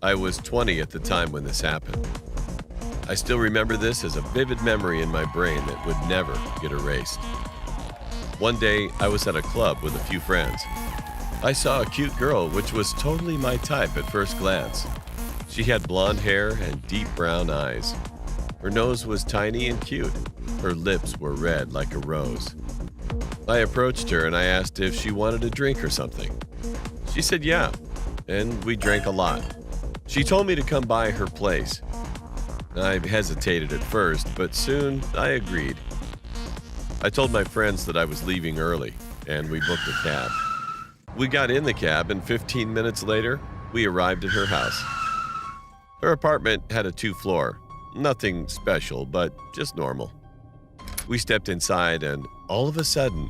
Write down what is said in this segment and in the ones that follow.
I was 20 at the time when this happened. I still remember this as a vivid memory in my brain that would never get erased. One day, I was at a club with a few friends. I saw a cute girl which was totally my type at first glance. She had blonde hair and deep brown eyes. Her nose was tiny and cute. Her lips were red like a rose. I approached her and I asked if she wanted a drink or something. She said yeah, and we drank a lot. She told me to come by her place. I hesitated at first, but soon I agreed. I told my friends that I was leaving early, and we booked a cab. We got in the cab, and 15 minutes later, we arrived at her house. Her apartment had a 2-floor. Nothing special, but just normal. We stepped inside, and all of a sudden,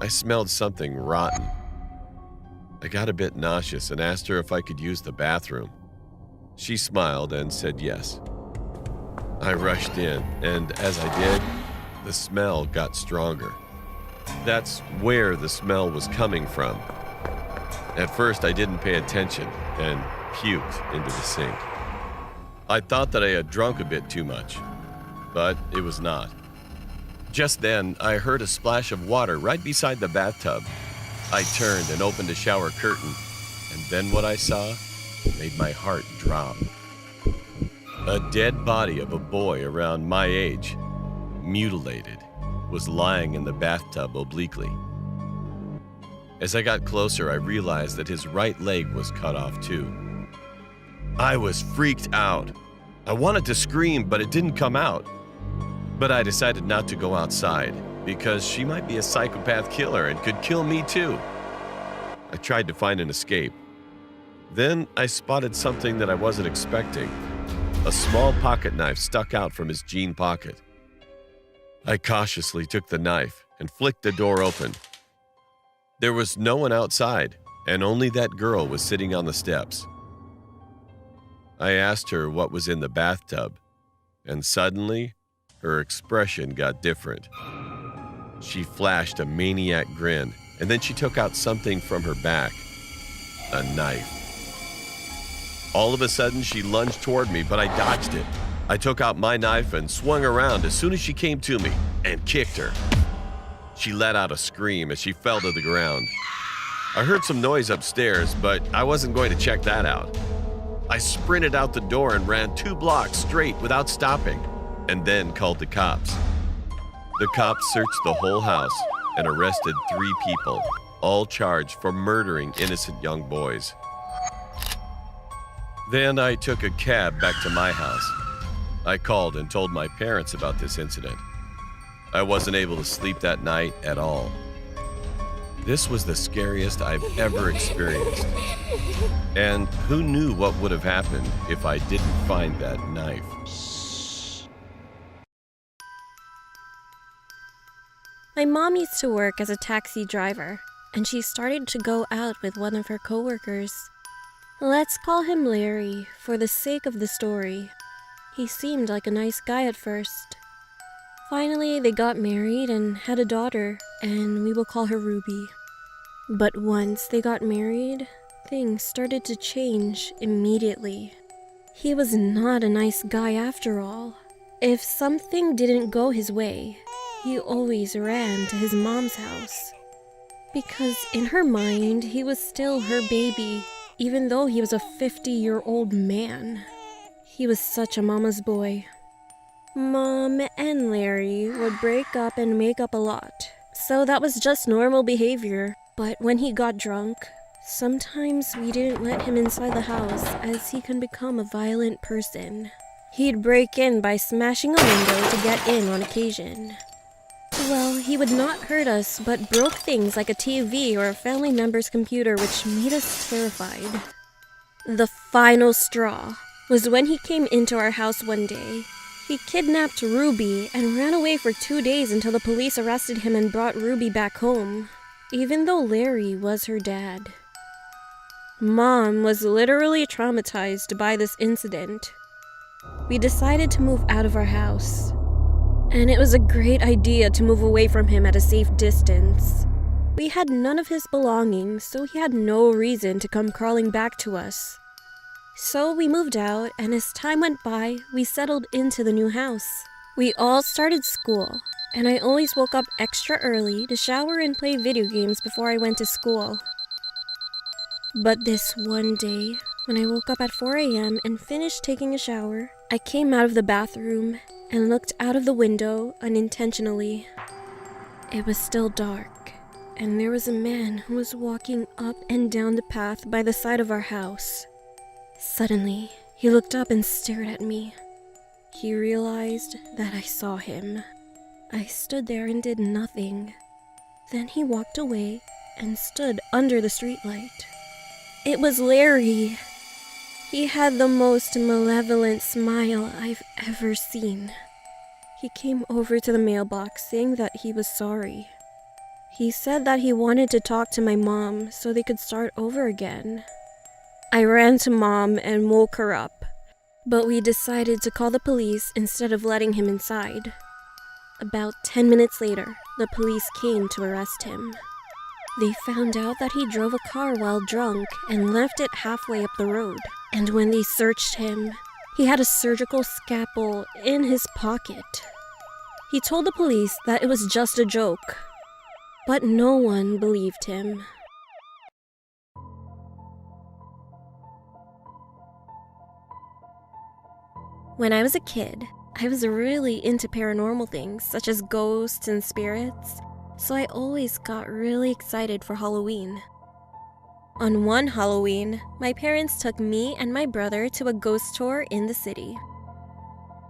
I smelled something rotten. I got a bit nauseous and asked her if I could use the bathroom. She smiled and said yes. I rushed in, and as I did, the smell got stronger. That's where the smell was coming from. At first, I didn't pay attention and puked into the sink. I thought that I had drunk a bit too much, but it was not. Just then, I heard a splash of water right beside the bathtub. I turned and opened the shower curtain, and then what I saw made my heart drop. A dead body of a boy around my age, mutilated, was lying in the bathtub obliquely. As I got closer, I realized that his right leg was cut off too. I was freaked out. I wanted to scream, but it didn't come out. But I decided not to go outside because she might be a psychopath killer and could kill me too. I tried to find an escape. Then I spotted something that I wasn't expecting. A small pocket knife stuck out from his jean pocket. I cautiously took the knife and flicked the door open. There was no one outside, and only that girl was sitting on the steps. I asked her what was in the bathtub, and suddenly, her expression got different. She flashed a maniac grin, and then she took out something from her back. A knife. All of a sudden, she lunged toward me, but I dodged it. I took out my knife and swung around as soon as she came to me and kicked her. She let out a scream as she fell to the ground. I heard some noise upstairs, but I wasn't going to check that out. I sprinted out the door and ran 2 blocks straight without stopping, and then called the cops. The cops searched the whole house and arrested 3 people, all charged for murdering innocent young boys. Then I took a cab back to my house. I called and told my parents about this incident. I wasn't able to sleep that night at all. This was the scariest I've ever experienced. And who knew what would have happened if I didn't find that knife? My mom used to work as a taxi driver, and she started to go out with one of her coworkers. Let's call him Larry, for the sake of the story. He seemed like a nice guy at first. Finally, they got married and had a daughter, and we will call her Ruby. But once they got married, things started to change immediately. He was not a nice guy after all. If something didn't go his way, he always ran to his mom's house. Because in her mind, he was still her baby, even though he was a 50-year-old man. He was such a mama's boy. Mom and Larry would break up and make up a lot, so that was just normal behavior. But when he got drunk, sometimes we didn't let him inside the house as he can become a violent person. He'd break in by smashing a window to get in on occasion. Well, he would not hurt us, but broke things like a TV or a family member's computer, which made us terrified. The final straw was when he came into our house one day. He kidnapped Ruby and ran away for 2 days until the police arrested him and brought Ruby back home, even though Larry was her dad. Mom was literally traumatized by this incident. We decided to move out of our house. And it was a great idea to move away from him at a safe distance. We had none of his belongings, so he had no reason to come crawling back to us. So we moved out, and as time went by, we settled into the new house. We all started school, and I always woke up extra early to shower and play video games before I went to school. But this one day, when I woke up at 4 a.m. and finished taking a shower, I came out of the bathroom and looked out of the window unintentionally. It was still dark, and there was a man who was walking up and down the path by the side of our house. Suddenly, he looked up and stared at me. He realized that I saw him. I stood there and did nothing. Then he walked away and stood under the streetlight. It was Larry. He had the most malevolent smile I've ever seen. He came over to the mailbox saying that he was sorry. He said that he wanted to talk to my mom so they could start over again. I ran to Mom and woke her up, but we decided to call the police instead of letting him inside. About 10 minutes later, the police came to arrest him. They found out that he drove a car while drunk and left it halfway up the road. And when they searched him, he had a surgical scalpel in his pocket. He told the police that it was just a joke, but no one believed him. When I was a kid, I was really into paranormal things such as ghosts and spirits, so I always got really excited for Halloween. On one Halloween, my parents took me and my brother to a ghost tour in the city.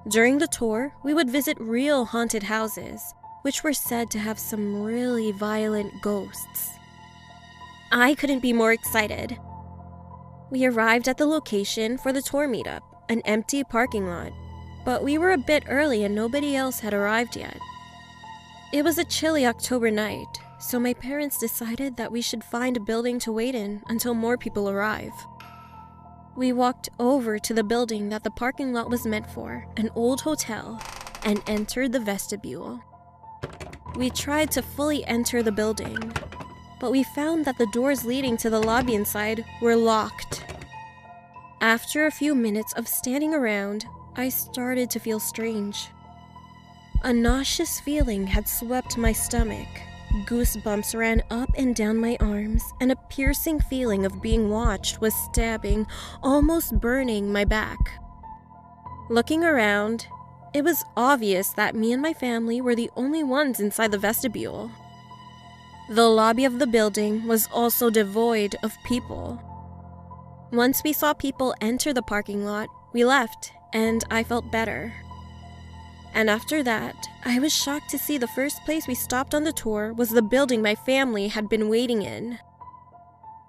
During the tour, we would visit real haunted houses, which were said to have some really violent ghosts. I couldn't be more excited. We arrived at the location for the tour meetup, an empty parking lot, but we were a bit early and nobody else had arrived yet. It was a chilly October night, so my parents decided that we should find a building to wait in until more people arrive. We walked over to the building that the parking lot was meant for, an old hotel, and entered the vestibule. We tried to fully enter the building, but we found that the doors leading to the lobby inside were locked. After a few minutes of standing around, I started to feel strange. A nauseous feeling had swept my stomach. Goosebumps ran up and down my arms, and a piercing feeling of being watched was stabbing, almost burning my back. Looking around, it was obvious that me and my family were the only ones inside the vestibule. The lobby of the building was also devoid of people. Once we saw people enter the parking lot, we left, and I felt better. And after that, I was shocked to see the first place we stopped on the tour was the building my family had been waiting in.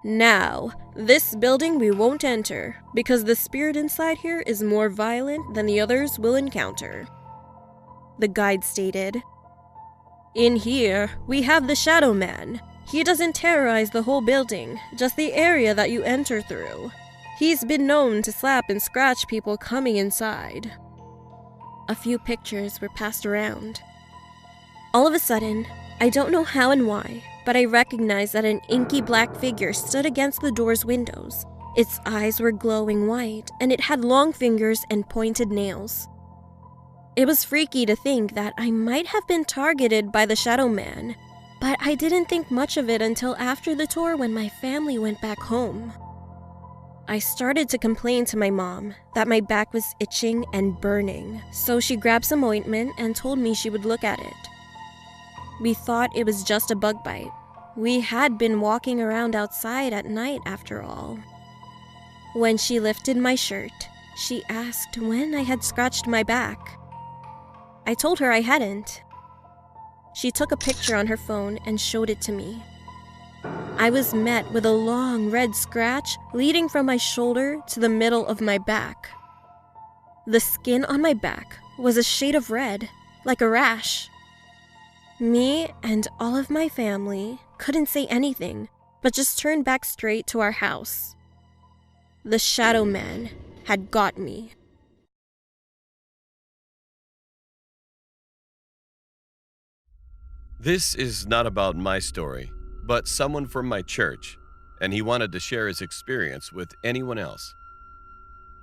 Now, this building we won't enter, because the spirit inside here is more violent than the others will encounter, the guide stated. In here, we have the Shadow Man. He doesn't terrorize the whole building, just the area that you enter through. He's been known to slap and scratch people coming inside. A few pictures were passed around. All of a sudden, I don't know how and why, but I recognized that an inky black figure stood against the door's windows. Its eyes were glowing white, and it had long fingers and pointed nails. It was freaky to think that I might have been targeted by the Shadow Man, but I didn't think much of it until after the tour when my family went back home. I started to complain to my mom that my back was itching and burning, so she grabbed some ointment and told me she would look at it. We thought it was just a bug bite. We had been walking around outside at night after all. When she lifted my shirt, she asked when I had scratched my back. I told her I hadn't. She took a picture on her phone and showed it to me. I was met with a long red scratch leading from my shoulder to the middle of my back. The skin on my back was a shade of red, like a rash. Me and all of my family couldn't say anything, but just turned back straight to our house. The Shadow Man had got me. This is not about my story, but someone from my church, and he wanted to share his experience with anyone else.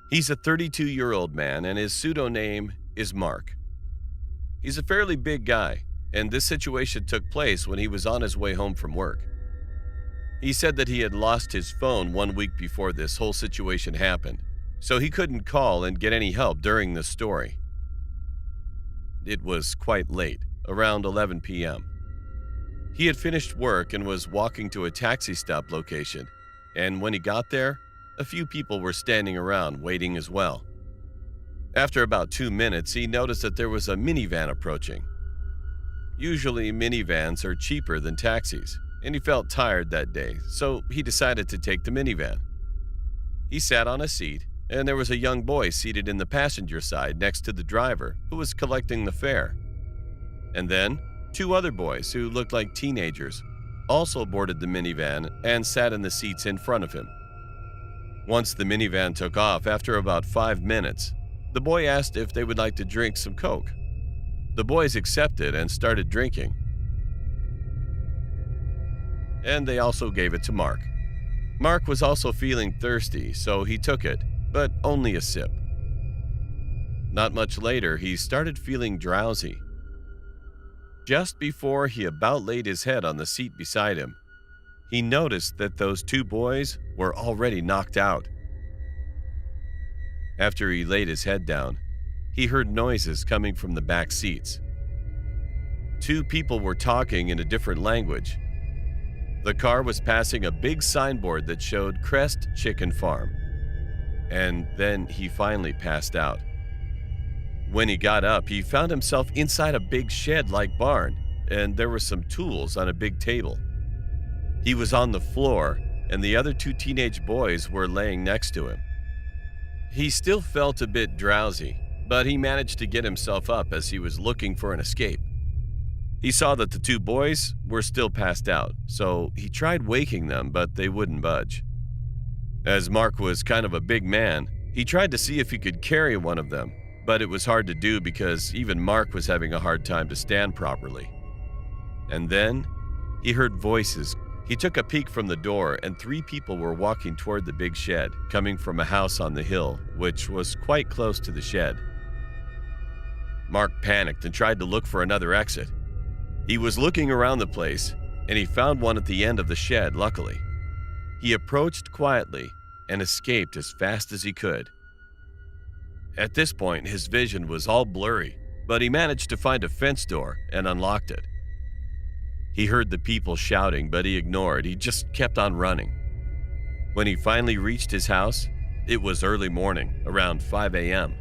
He's a 32-year-old man, and his pseudonym is Mark. He's a fairly big guy, and this situation took place when he was on his way home from work. He said that he had lost his phone 1 week before this whole situation happened, so he couldn't call and get any help during the story. It was quite late, around 11 p.m. He had finished work and was walking to a taxi stop location, and when he got there, a few people were standing around waiting as well. After about 2 minutes, he noticed that there was a minivan approaching. Usually, minivans are cheaper than taxis, and he felt tired that day, so he decided to take the minivan. He sat on a seat, and there was a young boy seated in the passenger side next to the driver who was collecting the fare. And then, 2 other boys who looked like teenagers also boarded the minivan and sat in the seats in front of him. Once the minivan took off, after about 5 minutes, the boy asked if they would like to drink some Coke. The boys accepted and started drinking. And they also gave it to Mark. Mark was also feeling thirsty, so he took it, but only a sip. Not much later, he started feeling drowsy. Just before he about laid his head on the seat beside him, he noticed that those 2 boys were already knocked out. After he laid his head down, he heard noises coming from the back seats. 2 people were talking in a different language. The car was passing a big signboard that showed Crest Chicken Farm. And then he finally passed out. When he got up, he found himself inside a big shed-like barn, and there were some tools on a big table. He was on the floor, and the other 2 teenage boys were laying next to him. He still felt a bit drowsy, but he managed to get himself up as he was looking for an escape. He saw that the 2 boys were still passed out, so he tried waking them, but they wouldn't budge. As Mark was kind of a big man, he tried to see if he could carry one of them, but it was hard to do because even Mark was having a hard time to stand properly. And then he heard voices. He took a peek from the door, and 3 people were walking toward the big shed, coming from a house on the hill, which was quite close to the shed. Mark panicked and tried to look for another exit. He was looking around the place, and he found one at the end of the shed, luckily. He approached quietly and escaped as fast as he could. At this point, his vision was all blurry, but he managed to find a fence door and unlocked it. He heard the people shouting, but he ignored. He just kept on running. When he finally reached his house, it was early morning, around 5 a.m.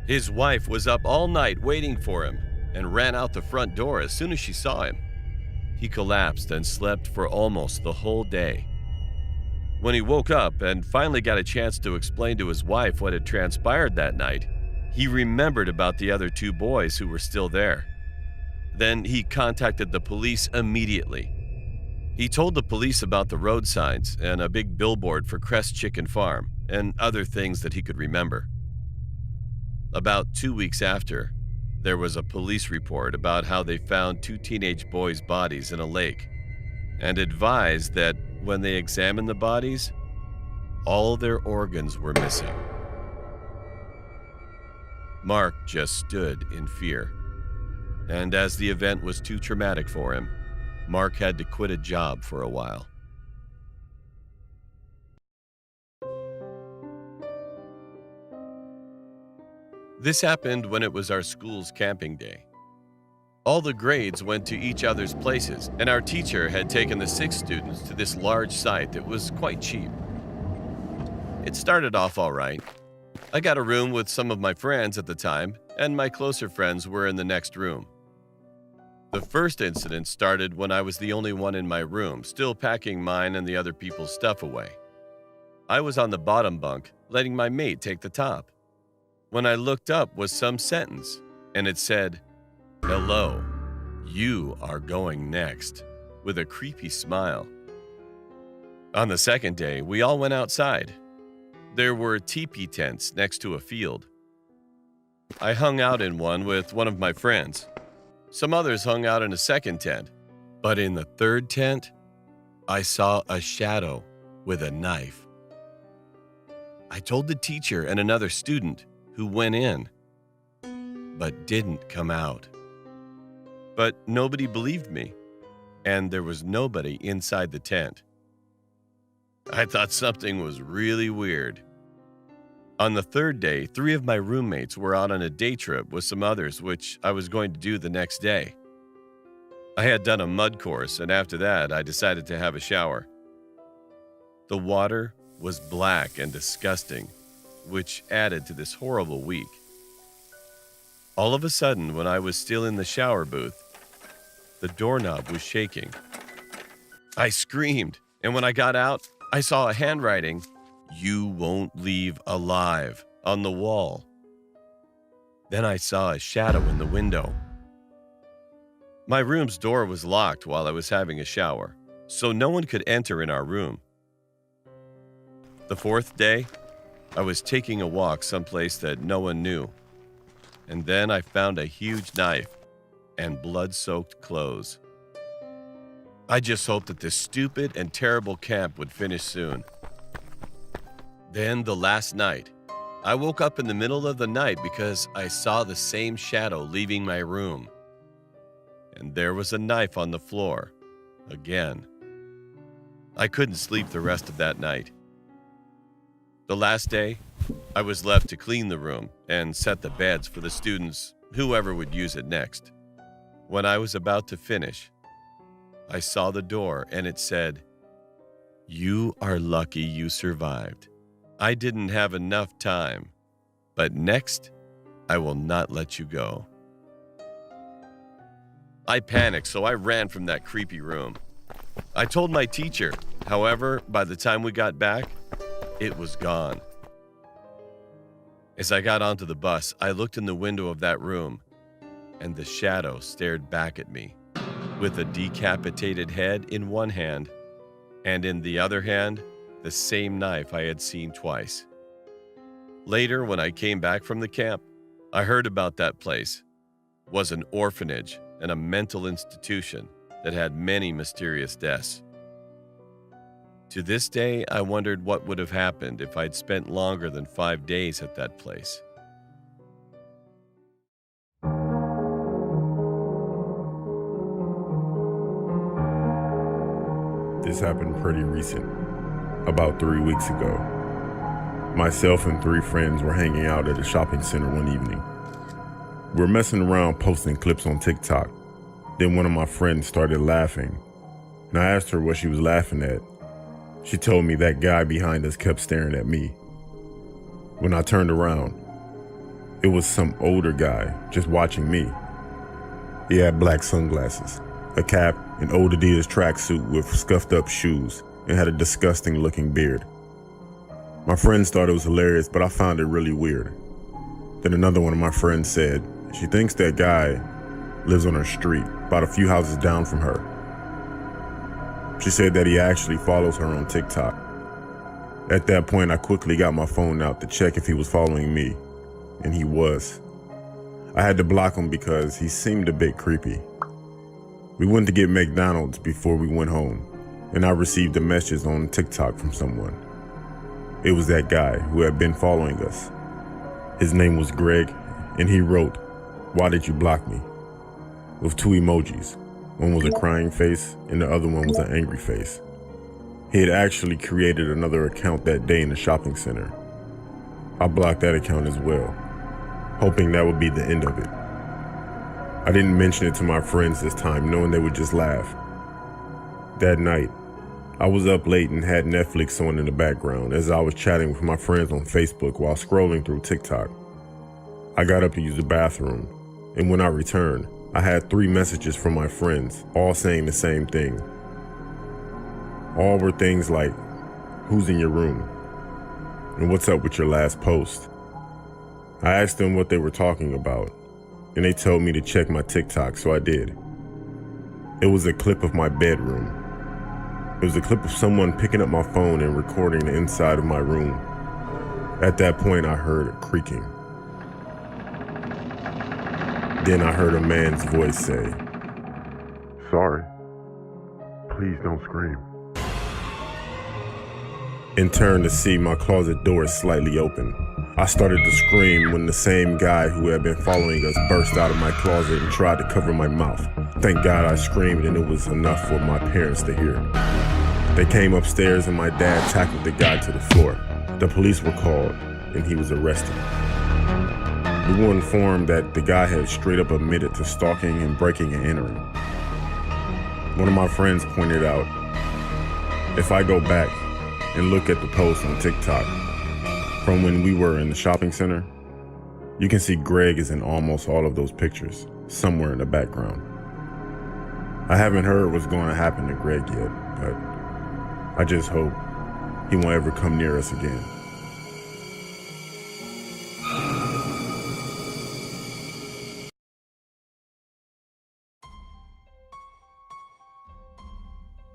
His wife was up all night waiting for him and ran out the front door as soon as she saw him. He collapsed and slept for almost the whole day. When he woke up and finally got a chance to explain to his wife what had transpired that night, he remembered about the other 2 boys who were still there. Then he contacted the police immediately. He told the police about the road signs and a big billboard for Crest Chicken Farm and other things that he could remember. About 2 weeks after, there was a police report about how they found 2 teenage boys' bodies in a lake and advised that when they examined the bodies, all their organs were missing. Mark just stood in fear. And as the event was too traumatic for him, Mark had to quit a job for a while. This happened when it was our school's camping day. All the grades went to each other's places, and our teacher had taken the 6 students to this large site that was quite cheap. It started off all right. I got a room with some of my friends at the time, and my closer friends were in the next room. The first incident started when I was the only one in my room, still packing mine and the other people's stuff away. I was on the bottom bunk, letting my mate take the top. When I looked up was some sentence, and it said, "Hello, you are going next," with a creepy smile. On the second day, we all went outside. There were teepee tents next to a field. I hung out in one with one of my friends. Some others hung out in a second tent, but in the third tent, I saw a shadow with a knife. I told the teacher and another student who went in, but didn't come out. But nobody believed me, and there was nobody inside the tent. I thought something was really weird. On the third day, 3 of my roommates were out on a day trip with some others, which I was going to do the next day. I had done a mud course, and after that, I decided to have a shower. The water was black and disgusting, which added to this horrible week. All of a sudden, when I was still in the shower booth, the doorknob was shaking. I screamed, and when I got out, I saw a handwriting, "You won't leave alive," on the wall. Then I saw a shadow in the window. My room's door was locked while I was having a shower, so no one could enter in our room. The 4th day, I was taking a walk someplace that no one knew, and then I found a huge knife and blood-soaked clothes. I just hoped that this stupid and terrible camp would finish soon. Then the last night, I woke up in the middle of the night because I saw the same shadow leaving my room. And there was a knife on the floor, again. I couldn't sleep the rest of that night. The last day, I was left to clean the room and set the beds for the students, whoever would use it next. When I was about to finish, I saw the door and it said, "You are lucky you survived. I didn't have enough time, but next, I will not let you go." I panicked, so I ran from that creepy room. I told my teacher. However, by the time we got back, it was gone. As I got onto the bus, I looked in the window of that room, and the shadow stared back at me, with a decapitated head in one hand, and in the other hand, the same knife I had seen twice. Later, when I came back from the camp, I heard about that place. It was an orphanage and a mental institution that had many mysterious deaths. To this day, I wondered what would have happened if I'd spent longer than 5 days at that place. This happened pretty recent, about 3 weeks ago. Myself and 3 friends were hanging out at a shopping center one evening. We were messing around posting clips on TikTok. Then one of my friends started laughing, and I asked her what she was laughing at. She told me that guy behind us kept staring at me. When I turned around, it was some older guy just watching me. He had black sunglasses, a cap, an old Adidas tracksuit with scuffed up shoes, and had a disgusting looking beard. My friends thought it was hilarious, but I found it really weird. Then another one of my friends said, she thinks that guy lives on her street, about a few houses down from her. She said that he actually follows her on TikTok. At that point, I quickly got my phone out to check if he was following me, and he was. I had to block him because he seemed a bit creepy. We went to get McDonald's before we went home, and I received a message on TikTok from someone. It was that guy who had been following us. His name was Greg, and he wrote, "Why did you block me?" with 2 emojis. One was a crying face, and the other one was an angry face. He had actually created another account that day in the shopping center. I blocked that account as well, hoping that would be the end of it. I didn't mention it to my friends this time, knowing they would just laugh. That night, I was up late and had Netflix on in the background as I was chatting with my friends on Facebook while scrolling through TikTok. I got up to use the bathroom, and when I returned, I had 3 messages from my friends, all saying the same thing. All were things like, "Who's in your room?" and "What's up with your last post?" I asked them what they were talking about, and they told me to check my TikTok, so I did. It was a clip of my bedroom. It was a clip of someone picking up my phone and recording the inside of my room. At that point, I heard a creaking. Then I heard a man's voice say, "Sorry, please don't scream." and turned to see my closet door slightly open. I started to scream when the same guy who had been following us burst out of my closet and tried to cover my mouth. Thank God I screamed and it was enough for my parents to hear. They came upstairs and my dad tackled the guy to the floor. The police were called and he was arrested. We were informed that the guy had straight up admitted to stalking and breaking and entering. One of my friends pointed out, if I go back and look at the post on TikTok from when we were in the shopping center, you can see Greg is in almost all of those pictures, somewhere in the background. I haven't heard what's going to happen to Greg yet, but I just hope he won't ever come near us again.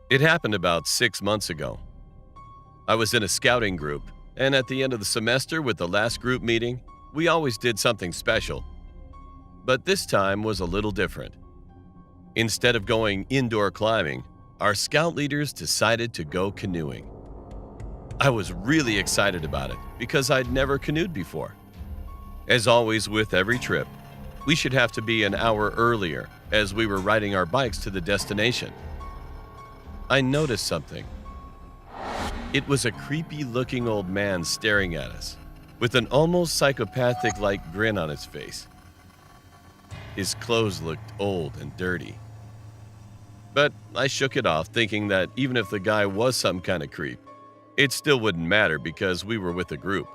It happened about 6 months ago. I was in a scouting group, and at the end of the semester with the last group meeting, we always did something special. But this time was a little different. Instead of going indoor climbing, our scout leaders decided to go canoeing. I was really excited about it because I'd never canoed before. As always with every trip, we should have to be an hour earlier as we were riding our bikes to the destination. I noticed something. It was a creepy-looking old man staring at us, with an almost psychopathic-like grin on his face. His clothes looked old and dirty. But I shook it off, thinking that even if the guy was some kind of creep, it still wouldn't matter because we were with a group.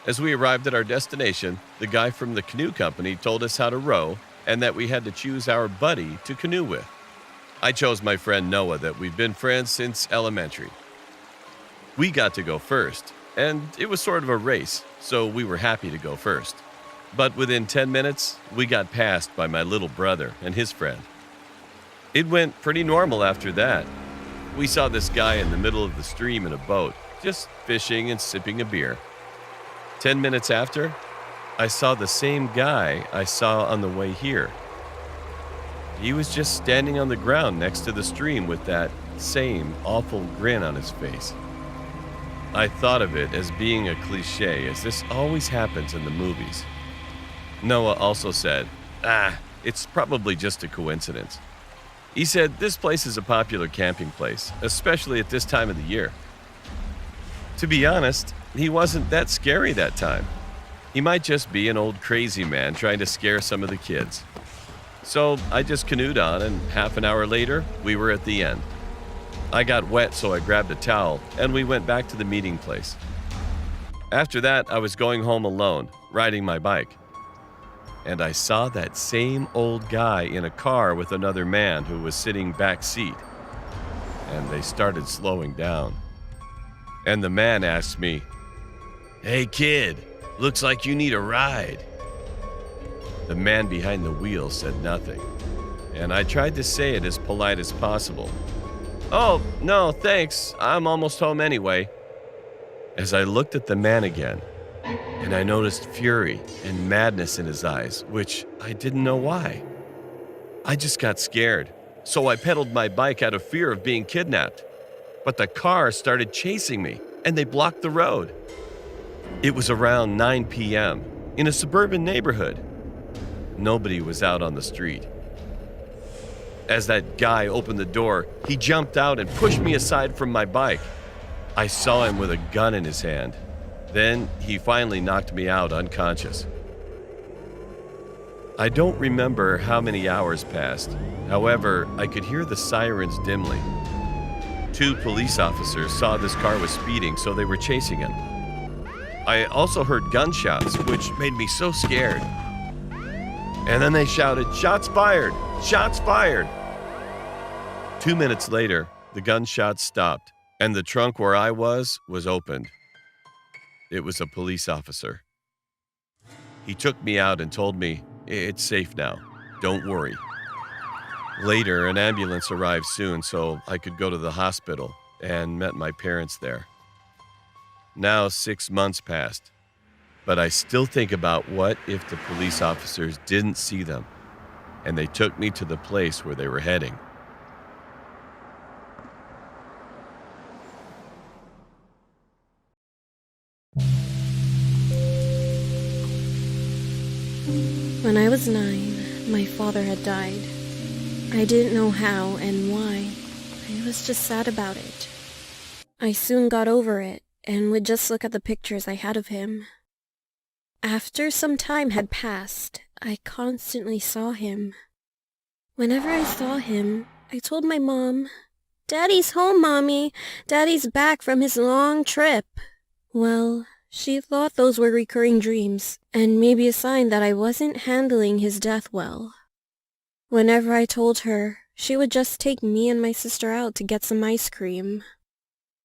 As we arrived at our destination, the guy from the canoe company told us how to row and that we had to choose our buddy to canoe with. I chose my friend Noah that we've been friends since elementary. We got to go first, and it was sort of a race, so we were happy to go first. But within 10 minutes, we got passed by my little brother and his friend. It went pretty normal after that. We saw this guy in the middle of the stream in a boat, just fishing and sipping a beer. 10 minutes after, I saw the same guy I saw on the way here. He was just standing on the ground next to the stream with that same awful grin on his face. I thought of it as being a cliche, as this always happens in the movies. Noah also said, it's probably just a coincidence. He said this place is a popular camping place, especially at this time of the year. To be honest, he wasn't that scary that time. He might just be an old crazy man trying to scare some of the kids. So I just canoed on, and half an hour later, we were at the end. I got wet, so I grabbed a towel, and we went back to the meeting place. After that, I was going home alone, riding my bike. And I saw that same old guy in a car with another man who was sitting back seat. And they started slowing down. And the man asked me, "Hey kid, looks like you need a ride." The man behind the wheel said nothing, and I tried to say it as polite as possible. "Oh, no, thanks. I'm almost home anyway." As I looked at the man again, and I noticed fury and madness in his eyes, which I didn't know why. I just got scared, so I pedaled my bike out of fear of being kidnapped. But the car started chasing me, and they blocked the road. It was around 9 p.m. in a suburban neighborhood. Nobody was out on the street. As that guy opened the door, he jumped out and pushed me aside from my bike. I saw him with a gun in his hand. Then he finally knocked me out unconscious. I don't remember how many hours passed. However, I could hear the sirens dimly. 2 police officers saw this car was speeding, so they were chasing him. I also heard gunshots, which made me so scared. And then they shouted, "Shots fired! Shots fired!" 2 minutes later, the gunshots stopped, and the trunk where I was opened. It was a police officer. He took me out and told me, "It's safe now. Don't worry." Later, an ambulance arrived soon, so I could go to the hospital and met my parents there. Now 6 months passed. But I still think about what if the police officers didn't see them and they took me to the place where they were heading. When I was 9, my father had died. I didn't know how and why. I was just sad about it. I soon got over it and would just look at the pictures I had of him. After some time had passed, I constantly saw him. Whenever I saw him, I told my mom, "Daddy's home, Mommy. Daddy's back from his long trip." Well, she thought those were recurring dreams, and maybe a sign that I wasn't handling his death well. Whenever I told her, she would just take me and my sister out to get some ice cream.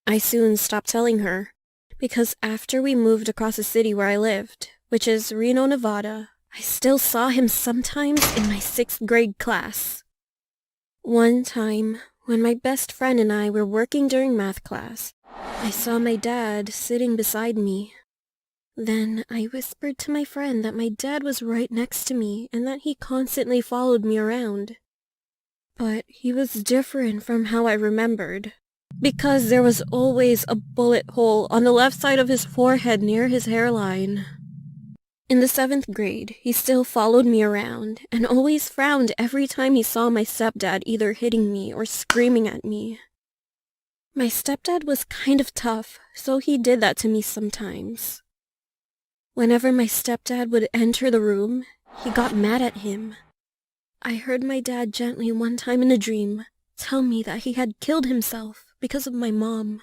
I soon stopped telling her, because after we moved across the city where I lived, which is Reno, Nevada, I still saw him sometimes in my 6th grade class. One time, when my best friend and I were working during math class, I saw my dad sitting beside me. Then I whispered to my friend that my dad was right next to me and that he constantly followed me around. But he was different from how I remembered, because there was always a bullet hole on the left side of his forehead near his hairline. In the 7th grade, he still followed me around and always frowned every time he saw my stepdad either hitting me or screaming at me. My stepdad was kind of tough, so he did that to me sometimes. Whenever my stepdad would enter the room, he got mad at him. I heard my dad gently one time in a dream tell me that he had killed himself because of my mom.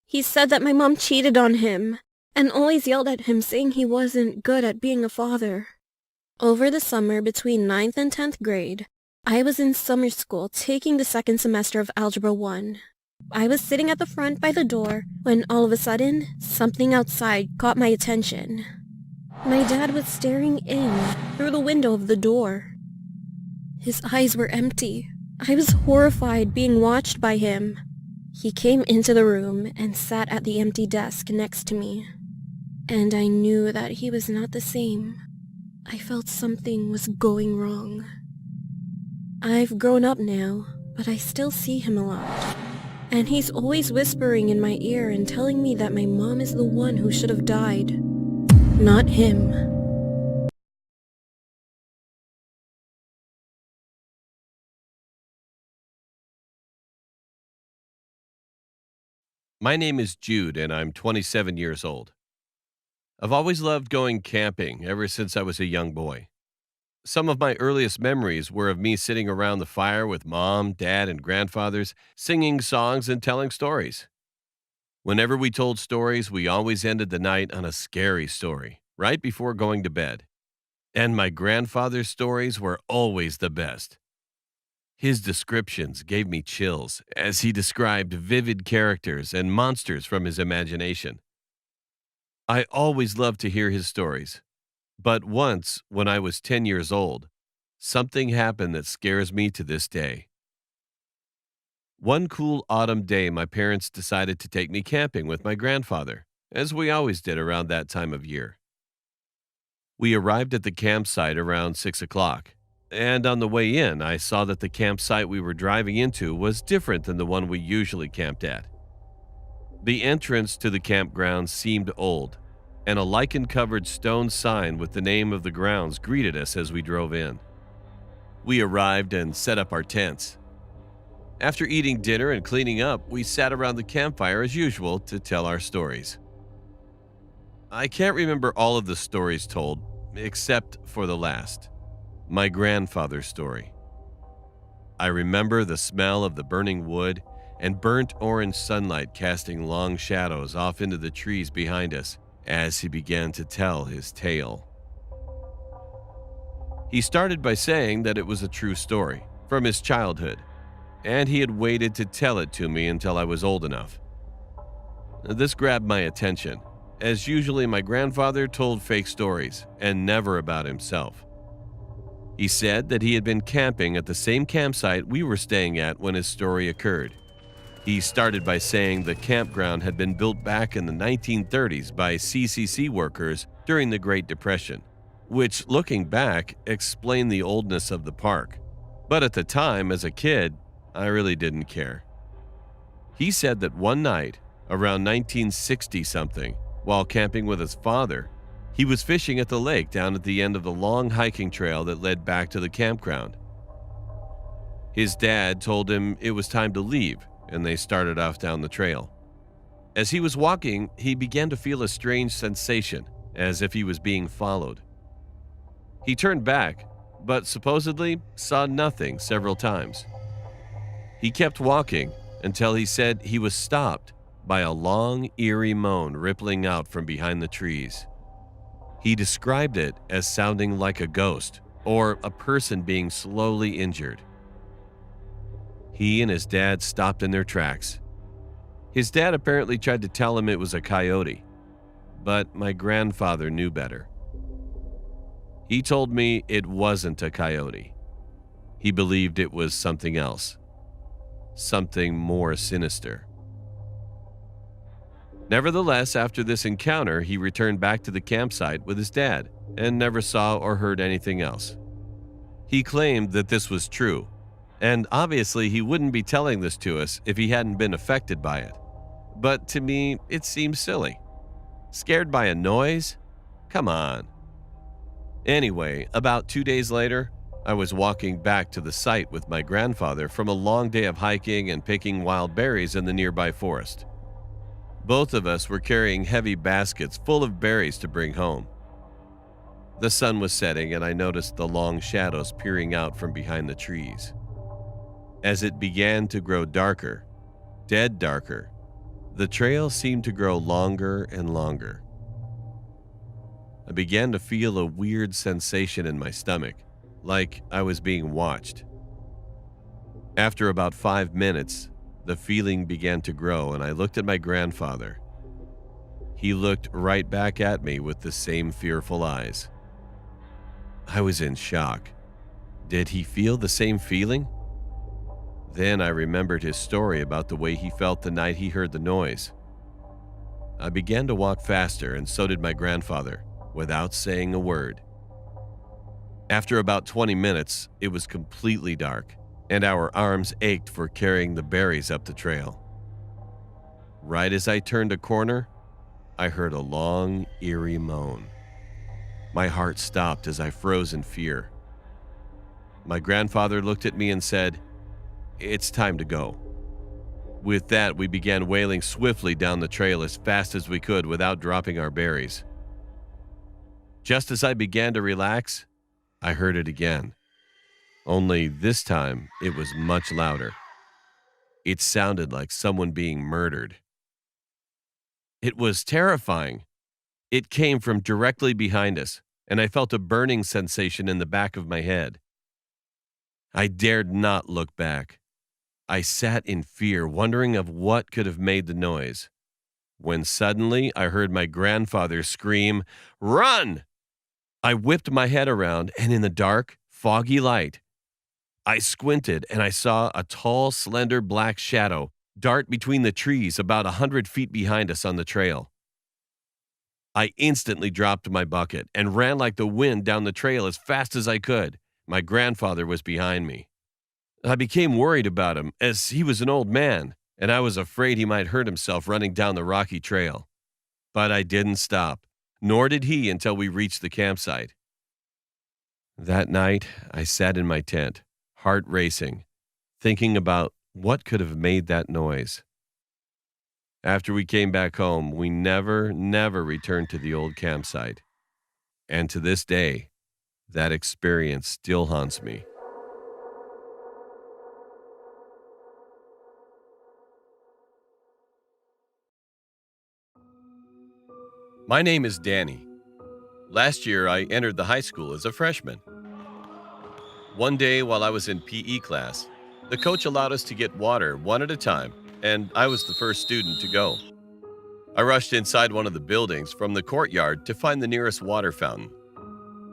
He said that my mom cheated on him and always yelled at him saying he wasn't good at being a father. Over the summer between 9th and 10th grade, I was in summer school taking the 2nd semester of Algebra 1. I was sitting at the front by the door when all of a sudden, something outside caught my attention. My dad was staring in through the window of the door. His eyes were empty. I was horrified being watched by him. He came into the room and sat at the empty desk next to me. And I knew that he was not the same. I felt something was going wrong. I've grown up now, but I still see him a lot. And he's always whispering in my ear and telling me that my mom is the one who should have died, not him. My name is Jude, and I'm 27 years old. I've always loved going camping ever since I was a young boy. Some of my earliest memories were of me sitting around the fire with mom, dad, and grandfathers, singing songs and telling stories. Whenever we told stories, we always ended the night on a scary story, right before going to bed. And my grandfather's stories were always the best. His descriptions gave me chills as he described vivid characters and monsters from his imagination. I always loved to hear his stories, but once, when I was 10 years old, something happened that scares me to this day. One cool autumn day, my parents decided to take me camping with my grandfather, as we always did around that time of year. We arrived at the campsite around 6 o'clock, and on the way in, I saw that the campsite we were driving into was different than the one we usually camped at. The entrance to the campground seemed old, and a lichen-covered stone sign with the name of the grounds greeted us as we drove in. We arrived and set up our tents. After eating dinner and cleaning up, we sat around the campfire as usual to tell our stories. I can't remember all of the stories told, except for the last, my grandfather's story. I remember the smell of the burning wood and burnt orange sunlight casting long shadows off into the trees behind us as he began to tell his tale. He started by saying that it was a true story from his childhood, and he had waited to tell it to me until I was old enough. This grabbed my attention, as usually my grandfather told fake stories and never about himself. He said that he had been camping at the same campsite we were staying at when his story occurred. He started by saying the campground had been built back in the 1930s by CCC workers during the Great Depression, which, looking back, explained the oldness of the park. But at the time, as a kid, I really didn't care. He said that one night, around 1960-something, while camping with his father, He was fishing at the lake down at the end of the long hiking trail that led back to the campground. His dad told him it was time to leave, and they started off down the trail. As he was walking, he began to feel a strange sensation, as if he was being followed. He turned back, but supposedly saw nothing several times. He kept walking until he said he was stopped by a long, eerie moan rippling out from behind the trees. He described it as sounding like a ghost or a person being slowly injured. He and his dad stopped in their tracks. His dad apparently tried to tell him it was a coyote, but my grandfather knew better. He told me it wasn't a coyote. He believed it was something else, something more sinister. Nevertheless, after this encounter, he returned back to the campsite with his dad and never saw or heard anything else. He claimed that this was true, and obviously he wouldn't be telling this to us if he hadn't been affected by it. But to me, it seems silly. Scared by a noise? Come on. Anyway, about 2 days later, I was walking back to the site with my grandfather from a long day of hiking and picking wild berries in the nearby forest. Both of us were carrying heavy baskets full of berries to bring home. The sun was setting, and I noticed the long shadows peering out from behind the trees. As it began to grow darker, dead darker, the trail seemed to grow longer and longer. I began to feel a weird sensation in my stomach, like I was being watched. After about 5 minutes, the feeling began to grow, and I looked at my grandfather. He looked right back at me with the same fearful eyes. I was in shock. Did he feel the same feeling? Then I remembered his story about the way he felt the night he heard the noise. I began to walk faster, and so did my grandfather, without saying a word. After about 20 minutes, it was completely dark, and our arms ached for carrying the berries up the trail. Right as I turned a corner, I heard a long, eerie moan. My heart stopped as I froze in fear. My grandfather looked at me and said, "It's time to go." With that, we began wailing swiftly down the trail as fast as we could without dropping our berries. Just as I began to relax, I heard it again. Only this time, it was much louder. It sounded like someone being murdered. It was terrifying. It came from directly behind us, and I felt a burning sensation in the back of my head. I dared not look back. I sat in fear, wondering of what could have made the noise, when suddenly I heard my grandfather scream, "Run!" I whipped my head around, and in the dark, foggy light, I squinted and I saw a tall, slender black shadow dart between the trees about 100 feet behind us on the trail. I instantly dropped my bucket and ran like the wind down the trail as fast as I could. My grandfather was behind me. I became worried about him, as he was an old man, and I was afraid he might hurt himself running down the rocky trail. But I didn't stop, nor did he until we reached the campsite. That night, I sat in my tent, heart racing, thinking about what could have made that noise. After we came back home, we never returned to the old campsite. And to this day, that experience still haunts me. My name is Danny. Last year, I entered the high school as a freshman. One day while I was in PE class, the coach allowed us to get water one at a time, and I was the first student to go. I rushed inside one of the buildings from the courtyard to find the nearest water fountain.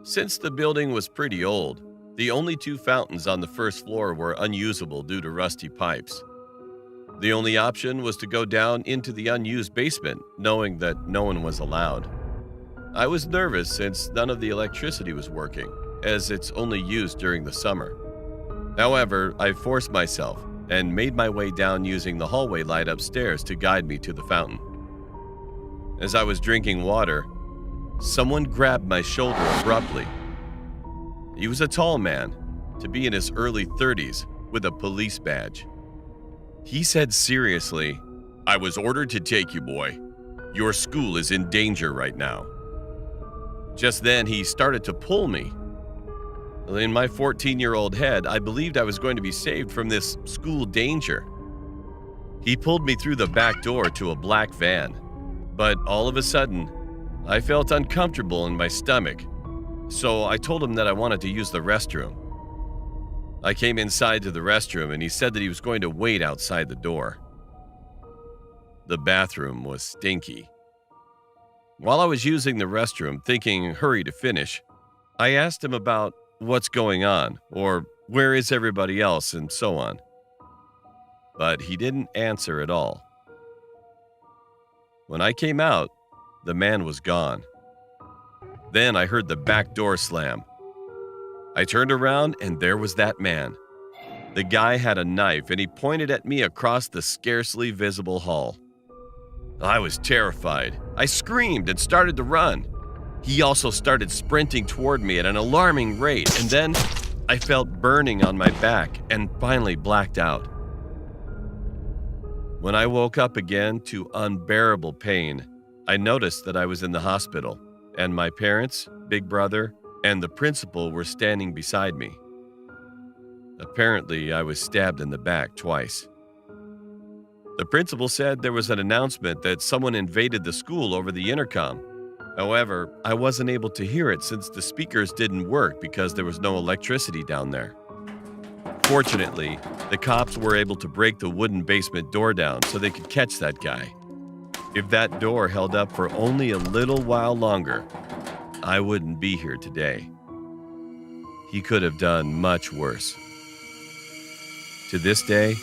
Since the building was pretty old, the only 2 fountains on the first floor were unusable due to rusty pipes. The only option was to go down into the unused basement, knowing that no one was allowed. I was nervous since none of the electricity was working, as it's only used during the summer. However, I forced myself and made my way down using the hallway light upstairs to guide me to the fountain. As I was drinking water, someone grabbed my shoulder abruptly. He was a tall man, to be in his early 30s, with a police badge. He said seriously, "I was ordered to take you, boy. Your school is in danger right now." Just then, he started to pull me. In my 14-year-old head, I believed I was going to be saved from this school danger. He pulled me through the back door to a black van, but all of a sudden, I felt uncomfortable in my stomach, so I told him that I wanted to use the restroom. I came inside to the restroom and he said that he was going to wait outside the door. The bathroom was stinky. While I was using the restroom, thinking hurry to finish, I asked him about what's going on, or where is everybody else, and so on. But he didn't answer at all. When I came out, the man was gone. Then I heard the back door slam. I turned around and there was that man. The guy had a knife and he pointed at me across the scarcely visible hall. I was terrified. I screamed and started to run. He also started sprinting toward me at an alarming rate, and then I felt burning on my back and finally blacked out. When I woke up again to unbearable pain, I noticed that I was in the hospital, and my parents, big brother, and the principal were standing beside me. Apparently, I was stabbed in the back twice. The principal said there was an announcement that someone invaded the school over the intercom. However, I wasn't able to hear it since the speakers didn't work because there was no electricity down there. Fortunately, the cops were able to break the wooden basement door down so they could catch that guy. If that door held up for only a little while longer, I wouldn't be here today. He could have done much worse. To this day,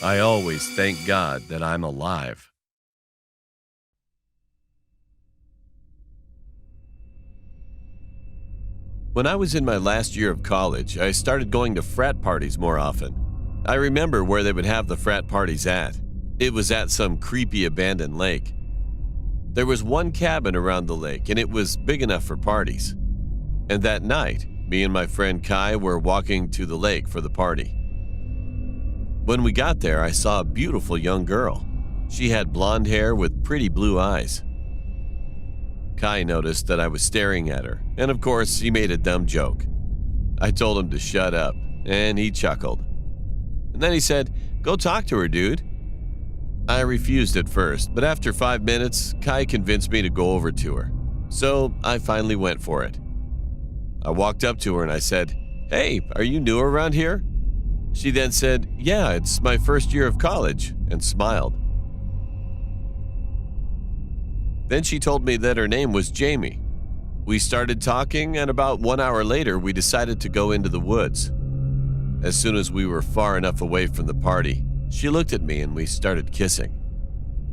I always thank God that I'm alive. When I was in my last year of college, I started going to frat parties more often. I remember where they would have the frat parties at. It was at some creepy abandoned lake. There was one cabin around the lake, and it was big enough for parties. And that night, me and my friend Kai were walking to the lake for the party. When we got there, I saw a beautiful young girl. She had blonde hair with pretty blue eyes. Kai noticed that I was staring at her, and of course, he made a dumb joke. I told him to shut up, and he chuckled. And then he said, "Go talk to her, dude." I refused at first, but after 5 minutes, Kai convinced me to go over to her. So I finally went for it. I walked up to her and I said, "Hey, are you new around here?" She then said, "Yeah, it's my first year of college," and smiled. Then she told me that her name was Jamie. We started talking, and about 1 hour later, we decided to go into the woods. As soon as we were far enough away from the party, she looked at me and we started kissing.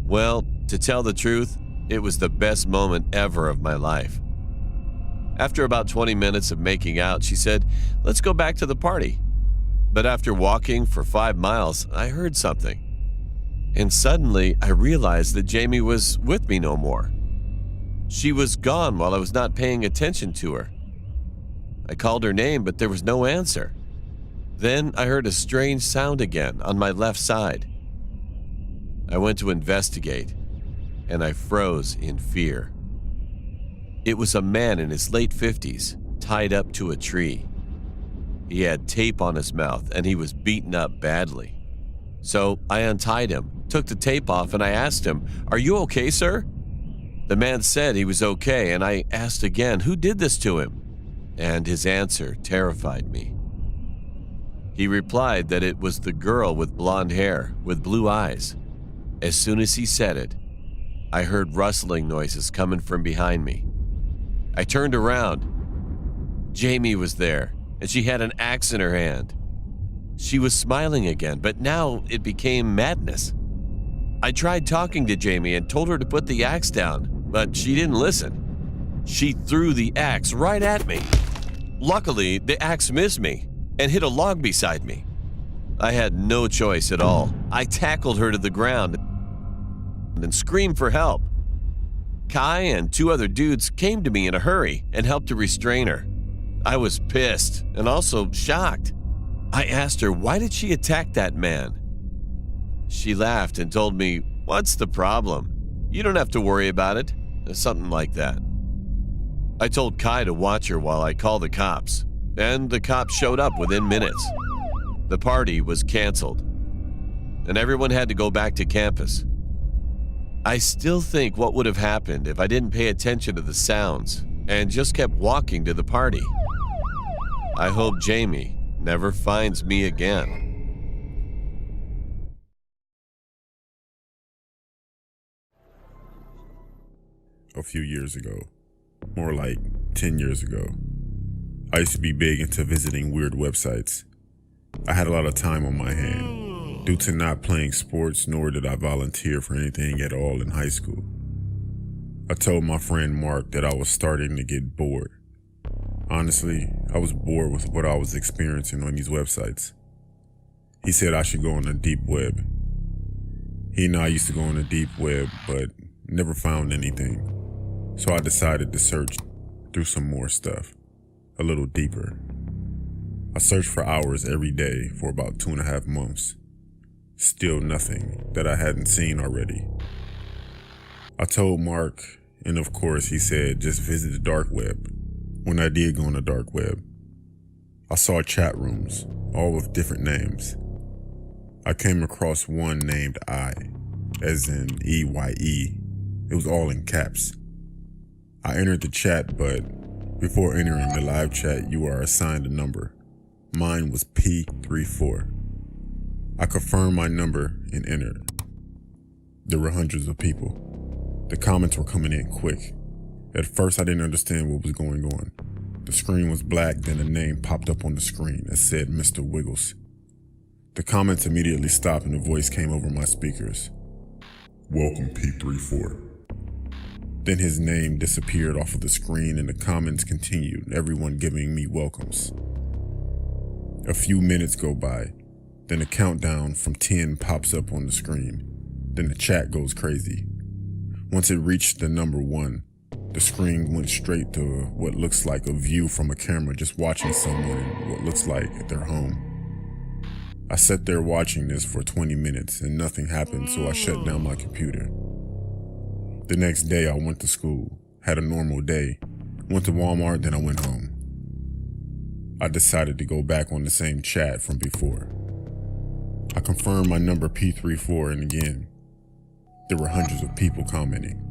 Well, to tell the truth, it was the best moment ever of my life. After about 20 minutes of making out, she said, "Let's go back to the party." But after walking for 5 miles, I heard something. And suddenly, I realized that Jamie was with me no more. She was gone while I was not paying attention to her. I called her name, but there was no answer. Then I heard a strange sound again on my left side. I went to investigate, and I froze in fear. It was a man in his late 50s, tied up to a tree. He had tape on his mouth, and he was beaten up badly. So I untied him, took the tape off, and I asked him, "Are you okay, sir?" The man said he was okay, and I asked again, "Who did this to him?" And his answer terrified me. He replied that it was the girl with blonde hair, with blue eyes. As soon as he said it, I heard rustling noises coming from behind me. I turned around. Jamie was there, and she had an axe in her hand. She was smiling again, but now it became madness. I tried talking to Jamie and told her to put the axe down, but she didn't listen. She threw the axe right at me. Luckily, the axe missed me and hit a log beside me. I had no choice at all. I tackled her to the ground and screamed for help. Kai and two other dudes came to me in a hurry and helped to restrain her. I was pissed and also shocked. I asked her, why did she attack that man? She laughed and told me, what's the problem? You don't have to worry about it. Something like that. I told Kai to watch her while I called the cops, and the cops showed up within minutes. The party was canceled, and everyone had to go back to campus. I still think what would have happened if I didn't pay attention to the sounds and just kept walking to the party. I hope Jamie never finds me again. A few years ago, more like 10 years ago, I used to be big into visiting weird websites. I had a lot of time on my hand due to not playing sports, nor did I volunteer for anything at all in high school. I told my friend Mark that I was starting to get bored. Honestly, I was bored with what I was experiencing on these websites. He said I should go on the deep web. He and I used to go on the deep web, but never found anything. So I decided to search through some more stuff, a little deeper. I searched for hours every day for about 2.5 months. Still nothing that I hadn't seen already. I told Mark, and of course he said just visit the dark web. When I did go on the dark web, I saw chat rooms, all with different names. I came across one named I, as in EYE. It was all in caps. I entered the chat, but before entering the live chat, you are assigned a number. Mine was P34. I confirmed my number and entered. There were hundreds of people. The comments were coming in quick. At first, I didn't understand what was going on. The screen was black, then a name popped up on the screen that said Mr. Wiggles. The comments immediately stopped and a voice came over my speakers. Welcome, P34. Then his name disappeared off of the screen and the comments continued, everyone giving me welcomes. A few minutes go by, then a countdown from 10 pops up on the screen. Then the chat goes crazy. Once it reached the number 1, the screen went straight to what looks like a view from a camera just watching someone in what looks like at their home. I sat there watching this for 20 minutes and nothing happened, so I shut down my computer. The next day I went to school, had a normal day, went to Walmart, then I went home. I decided to go back on the same chat from before. I confirmed my number P34 and again, there were hundreds of people commenting.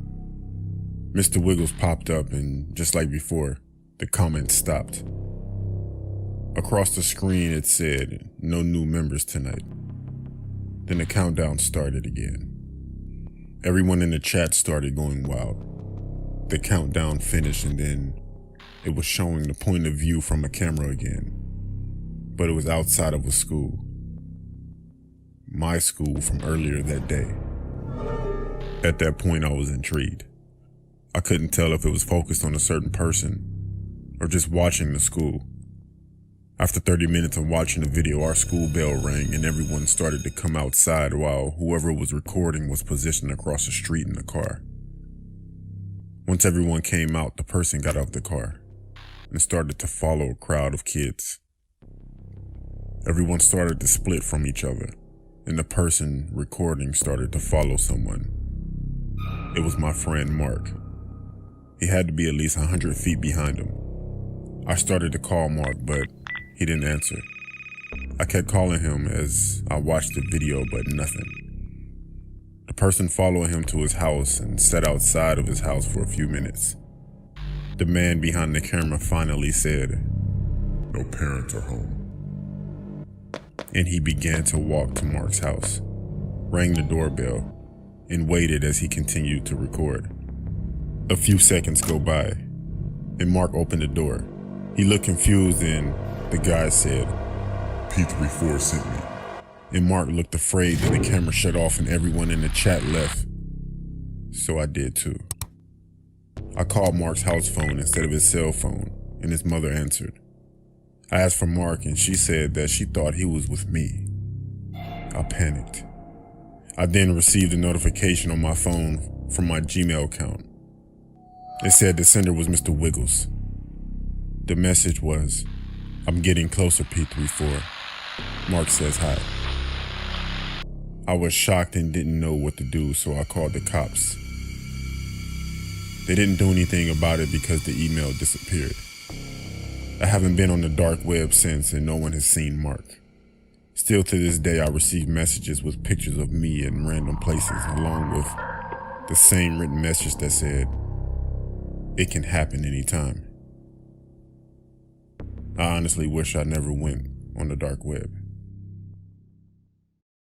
Mr. Wiggles popped up and just like before, the comments stopped. Across the screen it said, no new members tonight. Then the countdown started again. Everyone in the chat started going wild. The countdown finished and then it was showing the point of view from a camera again. But it was outside of a school. My school from earlier that day. At that point I was intrigued. I couldn't tell if it was focused on a certain person or just watching the school. After 30 minutes of watching the video, our school bell rang and everyone started to come outside while whoever was recording was positioned across the street in the car. Once everyone came out, the person got out of the car and started to follow a crowd of kids. Everyone started to split from each other and the person recording started to follow someone. It was my friend Mark. He had to be at least 100 feet behind him. I started to call Mark, but he didn't answer. I kept calling him as I watched the video, but nothing. The person followed him to his house and sat outside of his house for a few minutes. The man behind the camera finally said, "No parents are home." And he began to walk to Mark's house, rang the doorbell, and waited as he continued to record. A few seconds go by, and Mark opened the door. He looked confused and the guy said, "P34 sent me." And Mark looked afraid that the camera shut off and everyone in the chat left. So I did too. I called Mark's house phone instead of his cell phone, and his mother answered. I asked for Mark and she said that she thought he was with me. I panicked. I then received a notification on my phone from my Gmail account. It said the sender was Mr. Wiggles. The message was, "I'm getting closer, P34. Mark says hi." I was shocked and didn't know what to do, so I called the cops. They didn't do anything about it because the email disappeared. I haven't been on the dark web since, and no one has seen Mark. Still to this day, I receive messages with pictures of me in random places, along with the same written message that said, "It can happen anytime." I honestly wish I never went on the dark web.